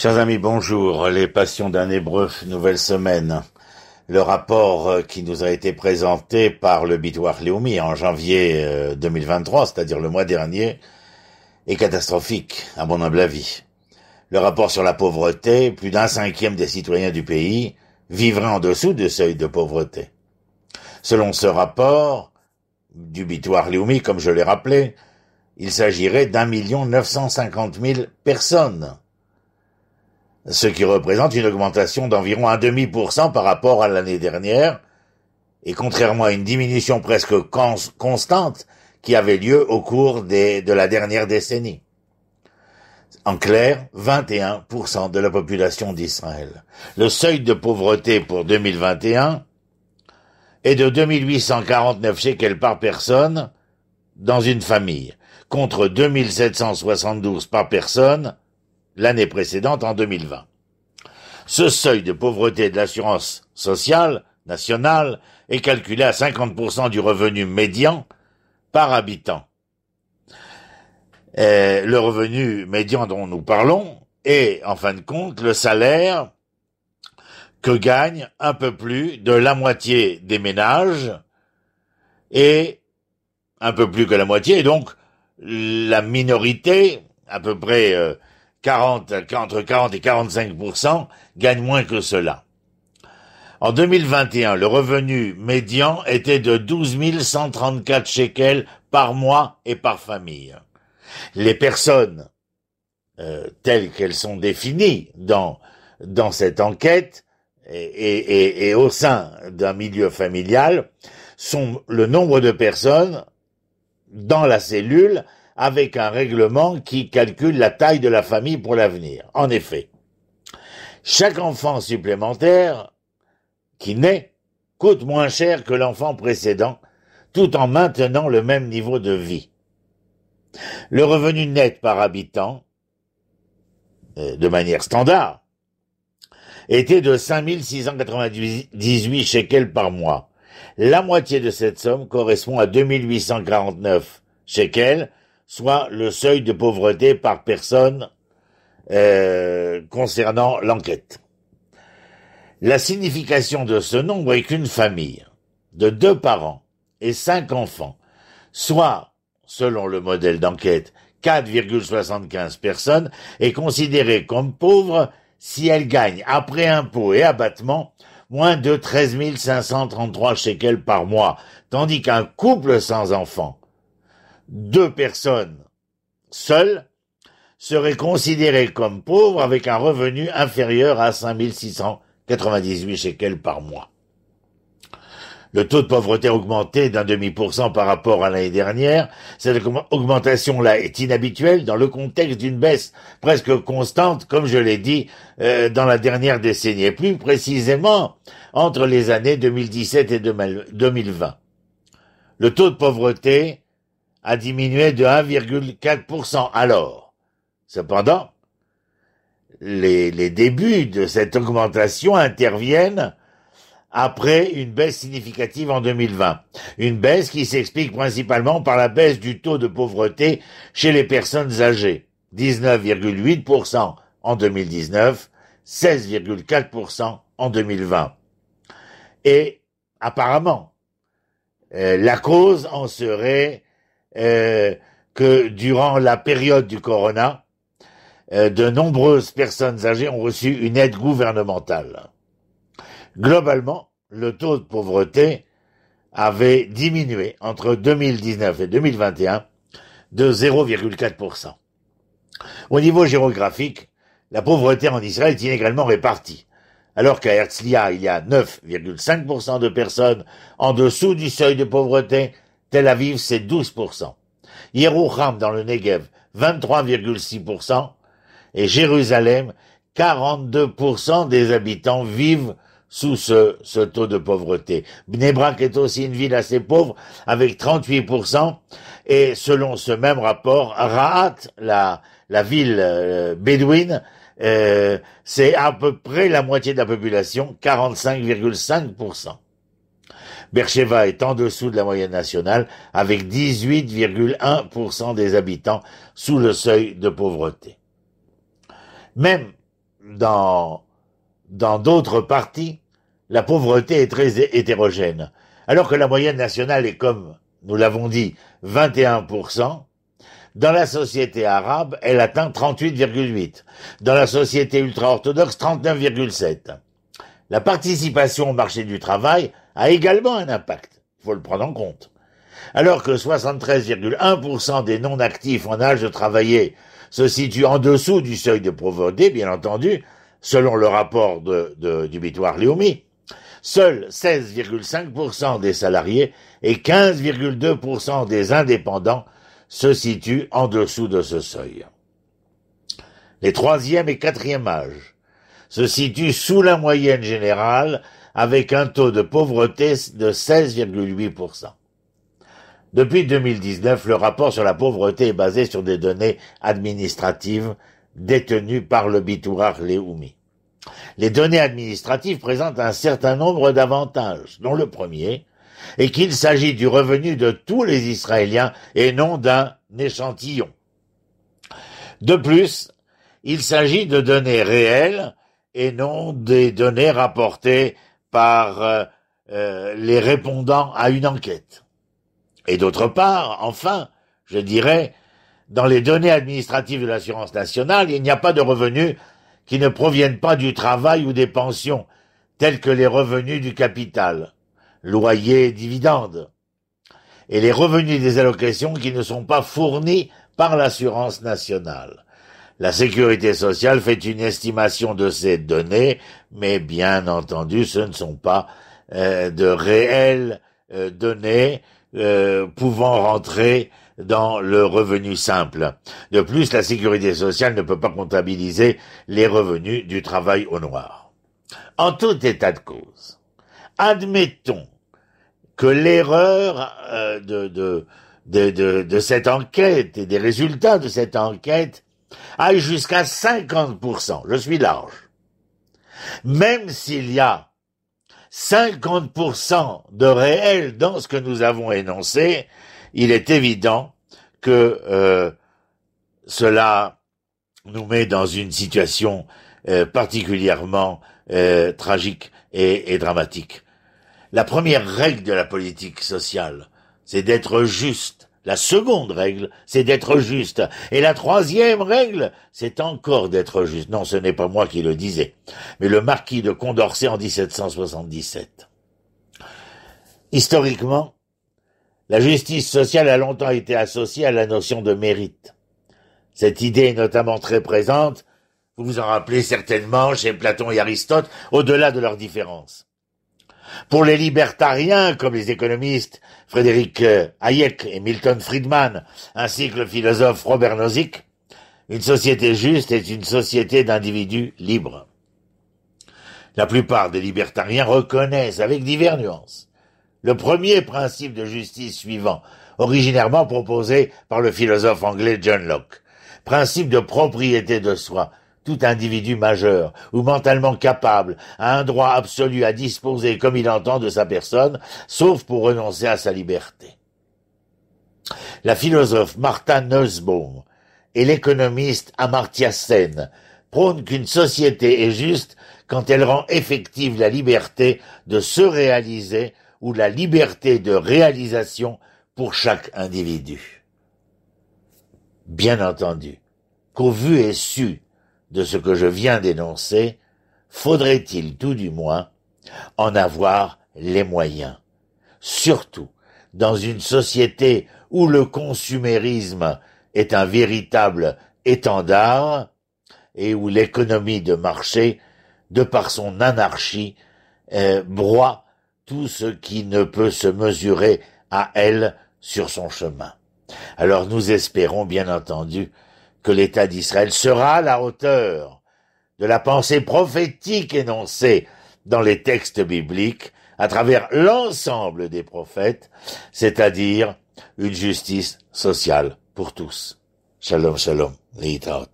Chers amis, bonjour. Les passions d'un Hébreu, nouvelle semaine. Le rapport qui nous a été présenté par le Bitoach Leumi en janvier 2023, c'est-à-dire le mois dernier, est catastrophique, à mon humble avis. Le rapport sur la pauvreté, plus d'un cinquième des citoyens du pays vivraient en dessous du seuil de pauvreté. Selon ce rapport du Bitoach Leumi, comme je l'ai rappelé, il s'agirait d'1,950,000 personnes, ce qui représente une augmentation d'environ 0,5% par rapport à l'année dernière, et contrairement à une diminution presque constante qui avait lieu au cours de la dernière décennie. En clair, 21% de la population d'Israël. Le seuil de pauvreté pour 2021 est de 2849 shekels par personne dans une famille, contre 2772 par personne l'année précédente en 2020. Ce seuil de pauvreté de l'assurance sociale nationale est calculé à 50% du revenu médian par habitant. Le revenu médian dont nous parlons est, en fin de compte, le salaire que gagne un peu plus de la moitié des ménages, et un peu plus que la moitié, et donc la minorité, à peu près entre 40 et 45%, gagne moins que cela. En 2021, le revenu médian était de 12 134 shekels par mois et par famille. Les personnes telles qu'elles sont définies dans cette enquête et au sein d'un milieu familial sont le nombre de personnes dans la cellule avec un règlement qui calcule la taille de la famille pour l'avenir. En effet, chaque enfant supplémentaire qui naît coûte moins cher que l'enfant précédent, tout en maintenant le même niveau de vie. Le revenu net par habitant, de manière standard, était de 5698 shekels par mois. La moitié de cette somme correspond à 2849 shekels, soit le seuil de pauvreté par personne concernant l'enquête. La signification de ce nombre est qu'une famille de 2 parents et 5 enfants, soit, selon le modèle d'enquête, 4,75 personnes, est considérée comme pauvre si elle gagne, après impôts et abattements, moins de 13 533 shekels par mois, tandis qu'un couple sans enfants, 2 personnes seules, serait considéré comme pauvre avec un revenu inférieur à 5 698 shekels par mois. Le taux de pauvreté a augmenté d'0,5% par rapport à l'année dernière. Cette augmentation-là est inhabituelle dans le contexte d'une baisse presque constante, comme je l'ai dit, dans la dernière décennie, et plus précisément entre les années 2017 et 2020. Le taux de pauvreté a diminué de 1,4%. Alors, cependant, les débuts de cette augmentation interviennent après une baisse significative en 2020. Une baisse qui s'explique principalement par la baisse du taux de pauvreté chez les personnes âgées. 19,8% en 2019, 16,4% en 2020. Et apparemment, la cause en serait que durant la période du corona, de nombreuses personnes âgées ont reçu une aide gouvernementale. Globalement, le taux de pauvreté avait diminué entre 2019 et 2021 de 0,4%. Au niveau géographique, la pauvreté en Israël est inégalement répartie. Alors qu'à Herzliya, il y a 9,5% de personnes en dessous du seuil de pauvreté, Tel Aviv, c'est 12%. Yerouham, dans le Negev, 23,6%. Et Jérusalem, 42% des habitants vivent sous ce taux de pauvreté. Bnei Brak est aussi une ville assez pauvre, avec 38%, et selon ce même rapport, Rahat, la ville bédouine, c'est à peu près la moitié de la population, 45,5%. Beersheva est en dessous de la moyenne nationale, avec 18,1% des habitants sous le seuil de pauvreté. Même dans d'autres parties, la pauvreté est très hétérogène. Alors que la moyenne nationale est, comme nous l'avons dit, 21%, dans la société arabe, elle atteint 38,8%. Dans la société ultra-orthodoxe, 39,7%. La participation au marché du travail a également un impact. Il faut le prendre en compte. Alors que 73,1% des non-actifs en âge de travailler se situent en dessous du seuil de pauvreté, bien entendu, selon le rapport du Bitoire Leumi, seuls 16,5% des salariés et 15,2% des indépendants se situent en dessous de ce seuil. Les troisième et quatrième âges se situent sous la moyenne générale avec un taux de pauvreté de 16,8%. Depuis 2019, le rapport sur la pauvreté est basé sur des données administratives détenues par le Bitoire Leumi. Les données administratives présentent un certain nombre d'avantages, dont le premier est qu'il s'agit du revenu de tous les Israéliens et non d'un échantillon. De plus, il s'agit de données réelles et non des données rapportées par les répondants à une enquête. Et d'autre part, enfin, je dirais, dans les données administratives de l'assurance nationale, il n'y a pas de revenus qui ne proviennent pas du travail ou des pensions, tels que les revenus du capital, loyers et dividendes, et les revenus des allocations qui ne sont pas fournis par l'assurance nationale. La sécurité sociale fait une estimation de ces données, mais bien entendu, ce ne sont pas de réelles données pouvant rentrer dans le revenu simple. De plus, la sécurité sociale ne peut pas comptabiliser les revenus du travail au noir. En tout état de cause, admettons que l'erreur de cette enquête et des résultats de cette enquête aille jusqu'à 50%. Je suis large. Même s'il y a 50% de réel dans ce que nous avons énoncé, il est évident que cela nous met dans une situation particulièrement tragique et dramatique. La première règle de la politique sociale, c'est d'être juste. La seconde règle, c'est d'être juste. Et la troisième règle, c'est encore d'être juste. Non, ce n'est pas moi qui le disais, mais le marquis de Condorcet en 1777. Historiquement, la justice sociale a longtemps été associée à la notion de mérite. Cette idée est notamment très présente, vous vous en rappelez certainement, chez Platon et Aristote, au-delà de leurs différences. Pour les libertariens, comme les économistes Frédéric Hayek et Milton Friedman, ainsi que le philosophe Robert Nozick, une société juste est une société d'individus libres. La plupart des libertariens reconnaissent, avec diverses nuances, le premier principe de justice suivant, originairement proposé par le philosophe anglais John Locke, principe de propriété de soi. Tout individu majeur ou mentalement capable a un droit absolu à disposer comme il entend de sa personne, sauf pour renoncer à sa liberté. La philosophe Martha Nussbaum et l'économiste Amartya Sen prônent qu'une société est juste quand elle rend effective la liberté de se réaliser ou la liberté de réalisation pour chaque individu. Bien entendu, qu'au vu et su de ce que je viens d'énoncer, faudrait-il tout du moins en avoir les moyens. Surtout dans une société où le consumérisme est un véritable étendard et où l'économie de marché, de par son anarchie, broie tout ce qui ne peut se mesurer à elle sur son chemin. Alors nous espérons bien entendu que l'État d'Israël sera à la hauteur de la pensée prophétique énoncée dans les textes bibliques à travers l'ensemble des prophètes, c'est-à-dire une justice sociale pour tous. Shalom, shalom, Leïtaot.